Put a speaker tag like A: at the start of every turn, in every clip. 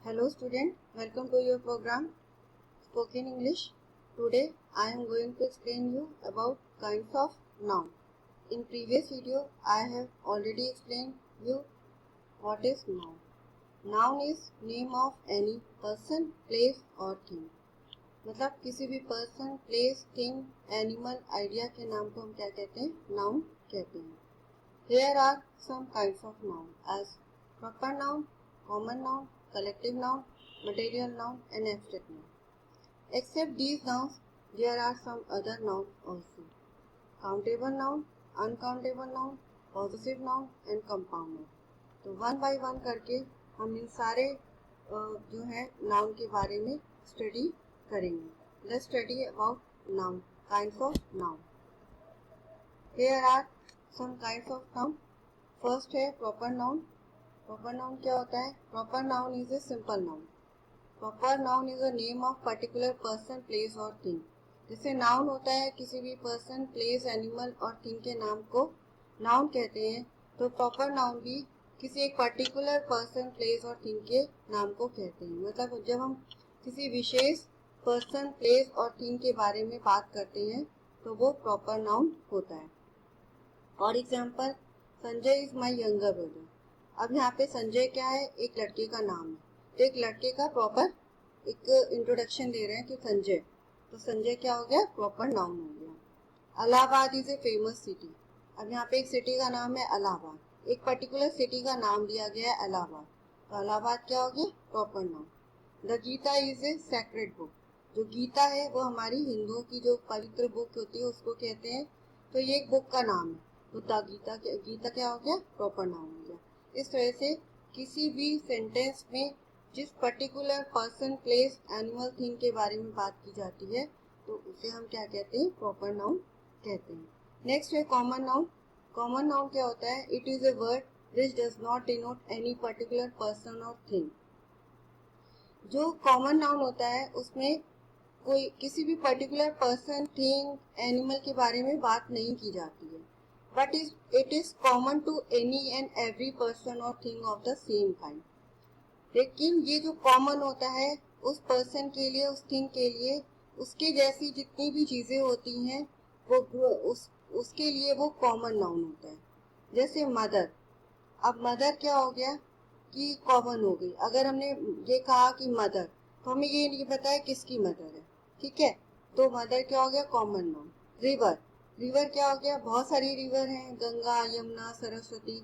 A: Hello student, welcome to your program Spoken English. Today I am going to explain you about kinds of noun. In previous video I have already explained you what is noun. Noun is name of any person, place or thing. मतलब किसी भी person, place, thing, animal, idea के नाम को हम क्या कहते हैं? Noun कहते हैं. Here are some kinds of noun as proper noun, common noun, collective noun, material noun and abstract noun. Except these nouns, there are some other nouns also. Countable noun, uncountable noun, possessive noun and compound noun. तो one by one करके हम इन सारे जो है noun के बारे में study करेंगे. Let's study about noun, kinds of noun. Here are some kinds of noun. First है प्रॉपर नाउन. प्रॉपर नाउन क्या होता है? Proper noun is a simple noun. Proper noun is a name of particular person, place और thing. जैसे noun होता है किसी भी पर्सन, प्लेस, एनिमल और थिंग के नाम को नाउन कहते हैं, तो प्रॉपर नाउन भी किसी एक पर्टिकुलर पर्सन, प्लेस और थिंग के नाम को कहते हैं. मतलब जब हम किसी विशेष पर्सन, प्लेस और थिंग के बारे में बात करते हैं तो वो प्रॉपर नाउन होता है. For example, Sanjay is my younger brother. अब यहाँ पे संजय क्या है? एक लड़के का नाम है. तो एक लड़के का प्रॉपर एक इंट्रोडक्शन दे रहे हैं कि संजय, तो संजय क्या हो गया? प्रॉपर नाउन हो गया. Allahabad is a famous city. अब यहाँ पे एक सिटी का नाम है इलाहाबाद, एक पर्टिकुलर सिटी का नाम दिया गया है इलाहाबाद, तो इलाहाबाद क्या हो गया? Proper noun. The Gita is a sacred book. जो गीता है वो हमारी हिंदुओं की जो पवित्र बुक होती है उसको कहते हैं, तो ये एक बुक का नाम है, तो द गीता क्या हो गया? प्रॉपर नाउन हो गया. इस तरह से किसी भी सेंटेंस में जिस particular person, place, animal, thing के बारे में बात की जाती है तो उसे हम क्या कहते हैं? प्रॉपर नाउन कहते हैं. नेक्स्ट है कॉमन नाउन. कॉमन नाउन क्या होता है? It is a word which does not denote any particular person और थिंग. जो कॉमन नाउन होता है उसमें कोई किसी भी पर्टिकुलर पर्सन, थिंग, एनिमल के बारे में बात नहीं की जाती है, but it is common to any and every person और thing of the same kind. लेकिन ये जो कॉमन होता है उस पर्सन के लिए, उस थिंग के लिए, उसके जैसी जितनी भी चीजें होती हैं वो उसके लिए वो कॉमन नाउन होता है. जैसे मदर. अब मदर क्या हो गया कि कॉमन हो गई. अगर हमने ये कहा कि मदर, तो हमें ये नहीं पता है किसकी मदर है, ठीक है, तो मदर क्या हो गया? Common noun. रिवर. रिवर क्या हो गया? बहुत सारी रिवर हैं, गंगा, यमुना, सरस्वती,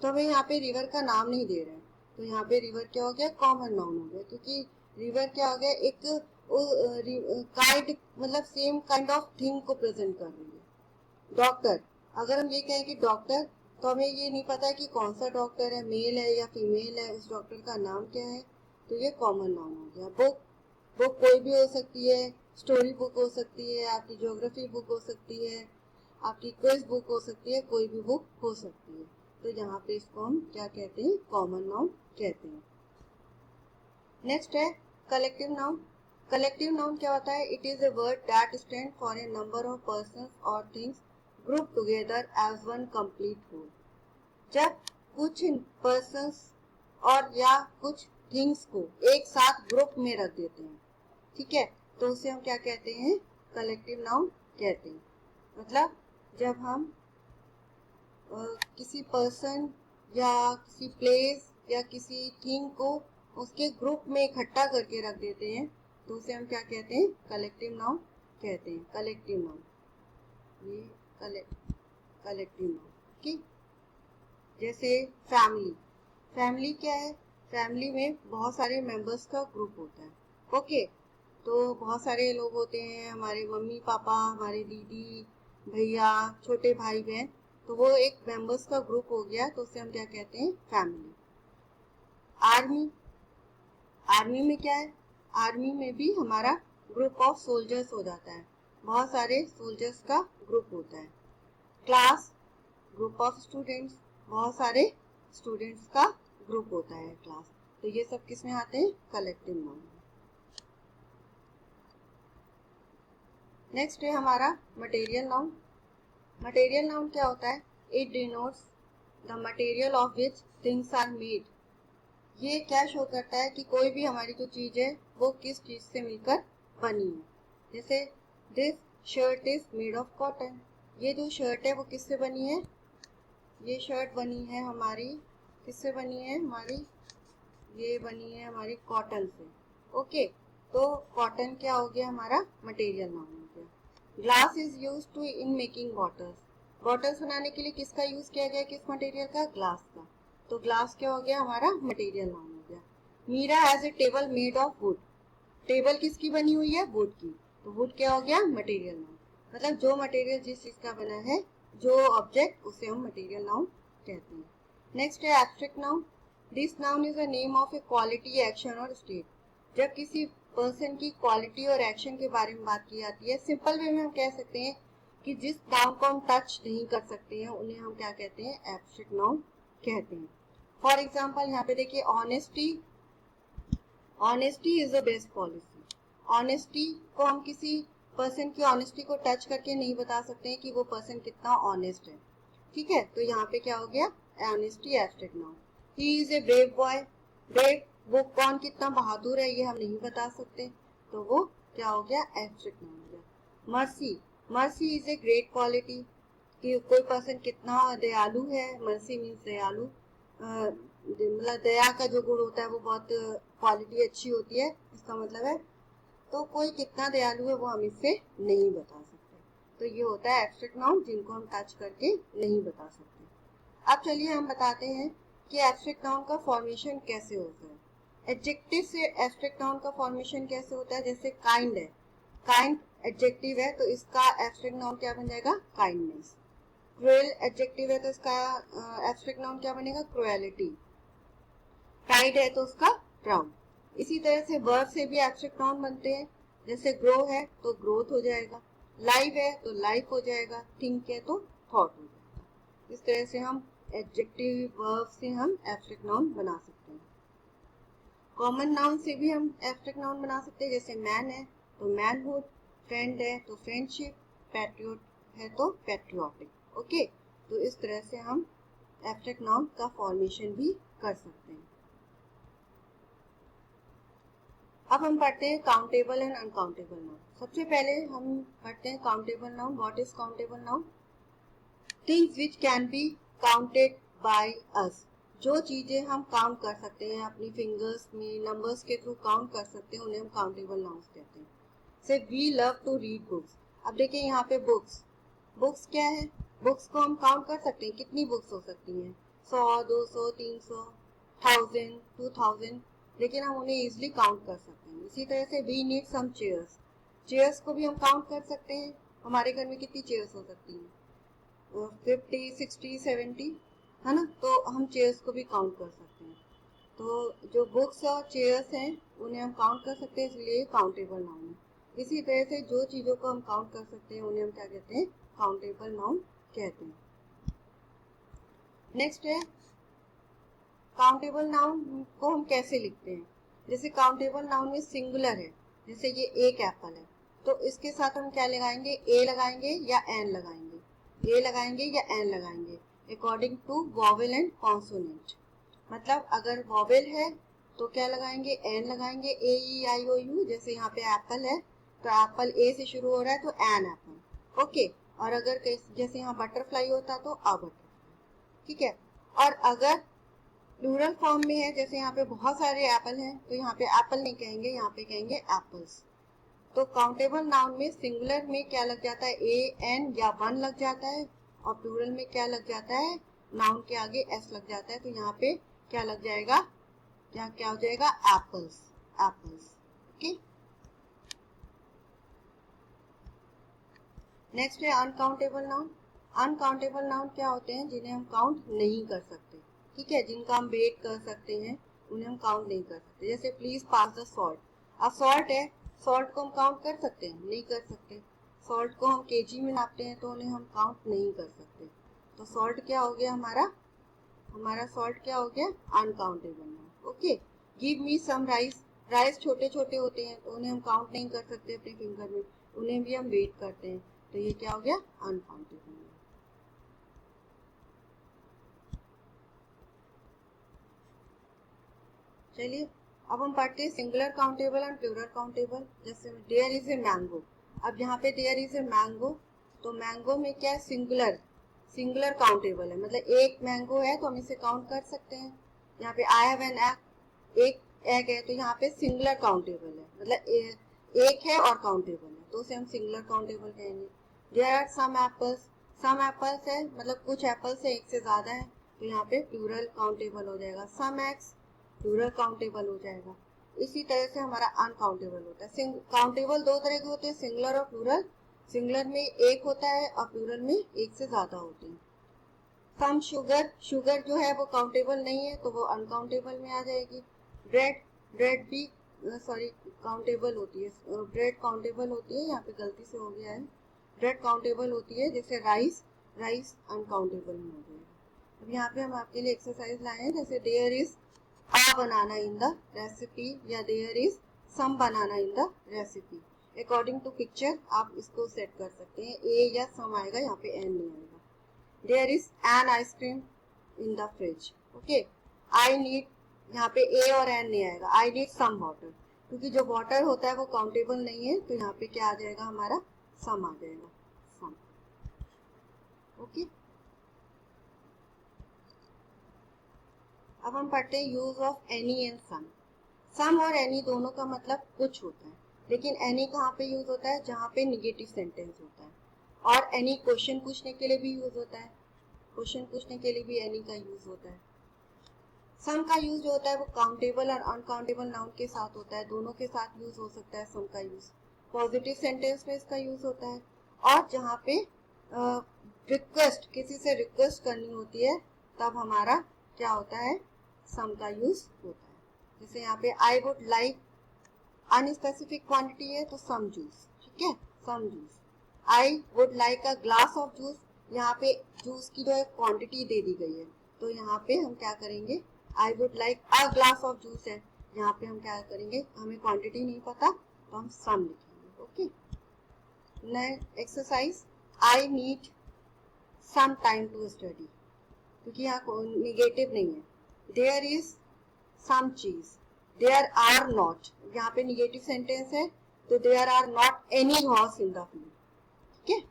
A: तो हमें यहाँ पे रिवर का नाम नहीं दे रहे हैं, तो यहाँ पे रिवर क्या हो गया? कॉमन नाउन हो गया, क्योंकि रिवर क्या हो गया? एक काइंड, मतलब सेम काइंड ऑफ थिंग को प्रेजेंट कर रही है. डॉक्टर. अगर हम ये कहें कि डॉक्टर, तो हमें ये नहीं पता है कि कौन सा डॉक्टर है, मेल है या फीमेल है, उस डॉक्टर का नाम क्या है, तो ये कॉमन नाउन हो गया. बुक. बुक कोई भी हो सकती है, स्टोरी बुक हो सकती है, आपकी ज्योग्राफी बुक हो सकती है, आपकी क्विज बुक हो सकती है, कोई भी बुक हो सकती है, तो यहाँ पे इसको हम क्या कहते हैं? कॉमन नाउन कहते हैं. नेक्स्ट है कलेक्टिव नाउन. कलेक्टिव नाउन क्या होता है? It is a word that stand for a number of persons और things group together as one complete whole. जब कुछ पर्संस और या कुछ थिंग्स को एक साथ ग्रुप में रख देते हैं, ठीक है, तो उसे हम क्या कहते हैं? कलेक्टिव नाउन कहते हैं. मतलब जब हम किसी पर्सन या किसी प्लेस या किसी थिंग को उसके ग्रुप में इकट्ठा करके रख देते हैं तो उसे हम क्या कहते हैं? कलेक्टिव नाउन कहते हैं. कलेक्टिव नाउन, ये कलेक्टिव नाउन. ठीक. जैसे फैमिली. फैमिली क्या है? फैमिली में बहुत सारे मेंबर्स का ग्रुप होता है. ओके, तो बहुत सारे लोग होते हैं, हमारे मम्मी पापा, हमारे दीदी भैया, छोटे भाई बहन, तो वो एक मेंबर्स का ग्रुप हो गया, तो उसे हम क्या कहते हैं? फैमिली. आर्मी. आर्मी में क्या है? आर्मी में भी हमारा ग्रुप ऑफ सोल्जर्स हो जाता है, बहुत सारे सोल्जर्स का ग्रुप होता है. क्लास. ग्रुप ऑफ स्टूडेंट्स, बहुत सारे स्टूडेंट्स का ग्रुप होता है क्लास. तो ये सब किस में आते हैं? Collective noun. नेक्स्ट है हमारा मटेरियल नाउन. मटेरियल नाउन क्या होता है? It denotes the material of which things are made. ये क्या शो करता है कि कोई भी हमारी जो चीज़ है वो किस चीज़ से मिलकर बनी है। जैसे this shirt is made of cotton, ये जो शर्ट है वो किससे बनी है, ये शर्ट बनी है हमारी, किससे बनी है हमारी, ये बनी है हमारी कॉटन से। ओके, तो कॉटन क्या हो गया हमारा, मटेरियल नाउन हो गया। Glass is use to in making bottles, bottles बनाने के लिए किसका यूज किया गया, किस मटेरियल का, ग्लास का। तो ग्लास क्या हो गया हमारा, मटेरियल नाउन हो गया। Meera has a table made of wood, table किसकी बनी हुई है, वुड की। तो वुड क्या हो गया, मटेरियल नाउन। मतलब जो मटेरियल जिस चीज का बना है, जो ऑब्जेक्ट, उसे हम मटेरियल नाउन कहते हैं। नेक्स्ट है abstract noun. This noun is a name of A quality, action और स्टेट। जब किसी पर्सन की क्वालिटी और एक्शन के बारे में बात की जाती है, सिंपल वे में हम कह सकते हैं कि जिस नाउन को हम टच नहीं कर सकते हैं उन्हें हम क्या कहते हैं, एब्स्ट्रैक्ट नाउन कहते हैं। फॉर एग्जाम्पल यहाँ पे देखिए, honesty, honesty is the best policy. Honesty को हम किसी पर्सन की ऑनेस्टी को टच करके नहीं बता सकते हैं कि वो पर्सन कितना ऑनेस्ट है। ठीक है, तो यहाँ पे क्या हो गया, honesty abstract noun. He is a brave boy, brave, वो कौन कितना बहादुर है ये हम नहीं बता सकते, तो वो क्या हो गया, एब्स्ट्रैक्ट नाउन हो गया। Mercy, mercy is a great quality, कि कोई पर्सन कितना दयालु है, मर्सी मीन्स दयालु, मतलब दया का जो गुण होता है वो बहुत क्वालिटी अच्छी होती है, इसका मतलब है। तो कोई कितना दयालु है वो हम इससे नहीं बता सकते। तो ये होता है एब्स्ट्रैक्ट नाउन जिनको हम टच करके नहीं बता सकते। अब चलिए हम बताते हैं कि एब्स्ट्रैक्ट नाउन का फॉर्मेशन कैसे होता है। एडजेक्टिव से एब्स्ट्रैक्ट नाउन का फॉर्मेशन कैसे होता है, जैसे काइंड है, काइंड एडजेक्टिव है तो इसका एब्स्ट्रैक्ट नाउन क्या बन जाएगा, काइंडनेस। क्रूएल एडजेक्टिव है तो इसका एब्स्ट्रैक्ट नाउन क्या बनेगा, क्रूएलिटी। प्राइड है तो उसका प्राउड। इसी तरह से वर्ब से भी एब्स्ट्रैक्ट नाउन बनते हैं, जैसे ग्रो है तो ग्रोथ हो जाएगा, लाइव है तो लाइफ हो जाएगा, थिंक है तो थॉट हो जाएगा। इस तरह से हम एडजेक्टिव वर्ब से हम एब्स्ट्रैक्ट नाउन बना सकते हैं। कॉमन नाउन से भी हम एब्स्ट्रैक्ट नाउन बना सकते हैं, जैसे मैन है तो मैनहुड, फ्रेंड है तो फ्रेंडशिप, पैट्रियोट है तो पैट्रियोटिक। ओके, तो इस तरह से हम एब्स्ट्रैक्ट नाउन का फॉर्मेशन भी कर सकते हैं। अब हम पढ़ते हैं काउंटेबल एंड अनकाउंटेबल नाउन। सबसे पहले हम पढ़ते हैं countable noun. What is countable noun, things which can be counted by us, जो चीजें हम काउंट कर सकते हैं अपनी फिंगर्स में, नंबर्स के थ्रू काउंट कर सकते हैं, उन्हें हम काउंटेबल नाउन्स कहते हैं। Say we love to read books. अब देखिए यहाँ पे बुक्स, बुक्स क्या है, बुक्स को हम काउंट कर सकते हैं, कितनी बुक्स हो सकती हैं, 100, 200, 300, 1000, 2000, लेकिन हम उन्हें इजिली काउंट कर सकते हैं। इसी तरह से we need some chairs, chairs को भी हम काउंट कर सकते हैं, हमारे घर में कितनी चेयर्स हो सकती हैं, 50, 60, 70, है ना, तो हम चेयर्स को भी काउंट कर सकते हैं। तो जो बुक्स और चेयर्स हैं उन्हें हम काउंट कर सकते हैं, इसलिए काउंटेबल नाउन है। इसी तरह से जो चीज़ों को हम काउंट कर सकते हैं उन्हें हम क्या कहते हैं, काउंटेबल नाउन कहते हैं। नेक्स्ट है काउंटेबल नाउन को हम कैसे लिखते हैं। जैसे काउंटेबल नाउन में सिंगुलर है, जैसे ये एक एप्पल है, तो इसके साथ हम क्या लगाएंगे, ए लगाएंगे या एन लगाएंगे, ए लगाएंगे या एन लगाएंगे, according to vowel and consonant. मतलब अगर वॉवेल है तो क्या लगाएंगे, एन लगाएंगे, ए ई आई ओ यू। जैसे यहाँ पे एप्पल है तो एप्पल ए से शुरू हो रहा है तो एन एप्पल। ओके, और अगर जैसे यहाँ बटरफ्लाई होता तो आ बटरफ्लाई। ठीक है, और अगर प्लूरल फॉर्म में है, जैसे यहाँ पे बहुत सारे एप्पल हैं तो यहाँ पे एप्पल नहीं कहेंगे, यहाँ पे कहेंगे एप्पल्स। तो काउंटेबल नाउन में सिंगुलर में क्या लग जाता है, ए एन या वन लग जाता है, और प्लूरल में क्या लग जाता है, नाउन के आगे एस लग जाता है, तो यहाँ पे क्या लग जाएगा, यहाँ क्या हो जाएगा, एप्पल्स, एप्पल्स। ओके, नेक्स्ट है अनकाउंटेबल नाउन। अनकाउंटेबल नाउन क्या होते हैं, जिन्हें हम काउंट नहीं कर सकते। ठीक है, जिनका हम वेट कर सकते हैं उन्हें हम काउंट नहीं कर सकते। जैसे प्लीज पास द सॉल्ट, अब सॉल्ट है, सॉल्ट को हम काउंट कर सकते हैं, नहीं कर सकते। सॉल्ट को हम केजी में नापते हैं तो उन्हें हम काउंट नहीं कर सकते। तो सॉल्ट क्या हो गया हमारा, हमारा सॉल्ट क्या हो गया, uncountable noun. Okay, give me some rice, rice छोटे छोटे होते हैं तो उन्हें हम काउंट नहीं कर सकते अपने फिंगर में, उन्हें भी हम वेट करते हैं, तो ये क्या हो गया, अनकाउंटेबल। चलिए अब हम पढ़ते हैं singular countable and plural countable. जैसे देयर इज ए मैंगो, अब यहाँ पे देयर इज ए मैंगो, तो मैंगो में क्या है, सिंगुलर काउंटेबल है, मतलब एक मैंगो है तो हम इसे काउंट कर सकते हैं। यहाँ पे आई हैव एन एग, एक एग है, तो यहाँ पे सिंगुलर काउंटेबल है, मतलब एक है और काउंटेबल है, तो उसे हम सिंगुलर काउंटेबल कहेंगे। देयर आर सम एप्पल्स है, मतलब कुछ एप्पल्स है, एक से ज्यादा है, तो यहाँ पे प्लूरल काउंटेबल हो जाएगा। सम एग्स प्लूरल काउंटेबल हो जाएगा। इसी तरह से हमारा अनकाउंटेबल होता है। काउंटेबल दो तरह के होते हैं, सिंगुलर और प्लूरल। सिंगुलर में एक होता है और प्लूरल में एक से ज्यादा होते हैं। सम शुगर जो है वो काउंटेबल नहीं है, तो वो अनकाउंटेबल में आ जाएगी। ब्रेड भी काउंटेबल होती है, ब्रेड काउंटेबल होती है, यहाँ पे गलती से हो गया है, ब्रेड काउंटेबल होती है। जैसे राइस अनकाउंटेबल में हो जाएगा। अब यहाँ पे हम आपके लिए एक्सरसाइज लाए हैं, जैसे there is a banana in the recipe या there is some banana in the recipe। According to picture आप इसको सेट कर सकते हैं, ए या सम आएगा, यहाँ पे एन नहीं आएगा। There is an ice cream in the fridge, okay. I need, यहाँ पे ए और एन नहीं आएगा, आई नीड सम वाटर, क्योंकि जो वाटर होता है वो काउंटेबल नहीं है, तो यहाँ पे क्या आ जाएगा, हमारा सम आ जाएगा, सम, ओके। अब हम पढ़ते हैं use of any and some. Some और एनी दोनों का मतलब कुछ होता है, लेकिन एनी कहाँ पे यूज होता है, जहाँ पे निगेटिव सेंटेंस होता है। और एनी क्वेश्चन पूछने के लिए भी यूज होता है, क्वेश्चन पूछने के लिए भी एनी का यूज होता है। सम का यूज जो होता है वो काउंटेबल और अनकाउंटेबल नाउन के साथ होता है, दोनों के साथ यूज हो सकता है सम का यूज। पॉजिटिव सेंटेंस में इसका यूज होता है, और जहाँ पे रिक्वेस्ट, किसी से रिक्वेस्ट करनी होती है, तब हमारा क्या होता है, सम का यूज होता है। जैसे यहाँ पे I would like, unspecific quantity है तो सम जूस, ठीक है, some juice. I would like a glass of juice, यहाँ पे जूस की जो है क्वांटिटी दे दी गई है, तो यहाँ पे हम क्या करेंगे, आई would like a glass of juice है, यहाँ पे हम क्या करेंगे, हमें क्वांटिटी नहीं पता, तो हम सम लिखेंगे, okay. Next exercise, I need some time to study, क्योंकि यहाँ निगेटिव नहीं है। देयर इज सम चीज, देयर आर नॉट, यहाँ पे निगेटिव सेंटेंस है, तो there are not any horse in the field, ठीक है।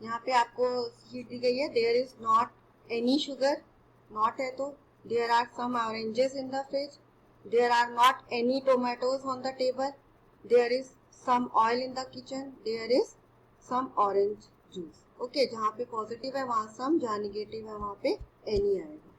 A: यहाँ पे आपको शीट दी गई है, there is not any sugar, not है तो there are some oranges in the fridge, there are not any tomatoes on the table, there is some oil in the kitchen, there is some orange juice, okay. जहाँ पे positive है वहां सम, जहाँ negative है वहां पे एनी आएगा।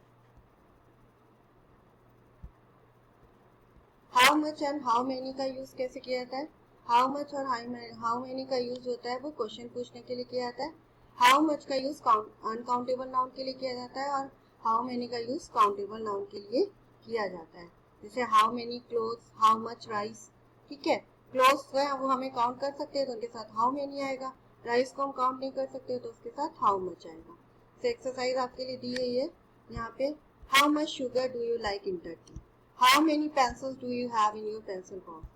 A: How much and how many का यूज कैसे किया जाता है, हाउ मच और हाउ मेनी का यूज होता है वो क्वेश्चन पूछने के लिए किया जाता है। हाउ मच का यूज अनकाउंटेबल नाउन के लिए किया जाता है, और हाउ मेनी का यूज काउंटेबल नाउन के लिए किया जाता है। जैसे how many clothes, how much rice, ठीक है। क्लोथ्स है वो हमें काउंट कर सकते हैं, तो उनके साथ हाउ मेनी आएगा। राइस को हम काउंट नहीं कर सकते, तो उसके साथ हाउ मच आएगा। तो एक्सरसाइज आपके लिए दी गई है यहाँ पे, how much sugar do you like in Turkey, how many pencils do you have in your pencil box,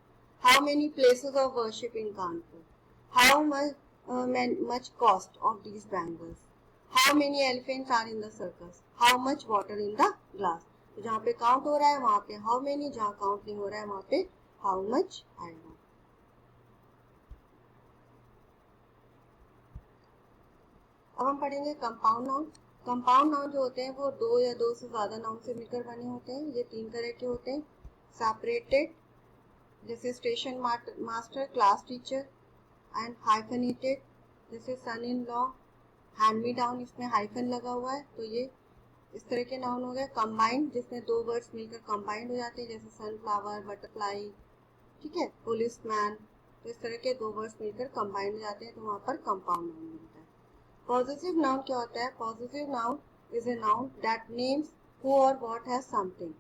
A: how many places of worship in Kanpur, how much cost of these bangles, how many elephants are in the circus, how much water in the glass। तो जहाँ पे count हो रहा है वहाँ पे how many, जहाँ count नहीं हो रहा है वहाँ पे how much आएगा। अब हम पढ़ेंगे कंपाउंड नाउन। कंपाउंड नाउन जो होते हैं वो दो या दो से ज्यादा नाउन से मिलकर बने होते हैं। ये तीन तरह के होते हैं, सेपरेटेड, जैसे station master, class teacher, and hyphenated, जैसे son in law, hand me down, इसमें हाइफन लगा हुआ है, तो ये इस तरह के नाउन हो गए। कंबाइंड, जिसमें दो वर्ड्स मिलकर कंबाइंड हो जाते हैं, जैसे सनफ्लावर, बटरफ्लाई, ठीक है, पुलिसमैन, तो इस तरह के दो वर्ड्स मिलकर कंबाइंड हो जाते हैं, तो वहां पर कंपाउंड नाउन मिलता है। पॉजिटिव नाउन क्या होता है, positive noun is a noun that names who और व्हाट हैज समथिंग,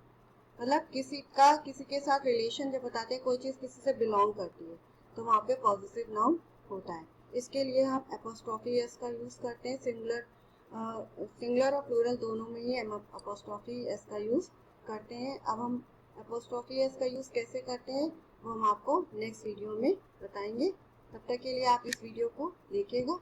A: मतलब किसी का किसी के साथ रिलेशन जब बताते हैं, कोई चीज किसी से बिलोंग करती है, तो वहाँ पे पॉजिटिव नाउन होता है। इसके लिए हम एपोस्ट्रोफी एस का यूज करते हैं, सिंगुलर और प्लूरल दोनों में ही हम एपोस्ट्रोफी एस का यूज करते हैं। अब हम एपोस्ट्रोफी एस का यूज कैसे करते हैं वो हम आपको नेक्स्ट वीडियो में बताएंगे। तब तक के लिए आप इस वीडियो को देखिएगा।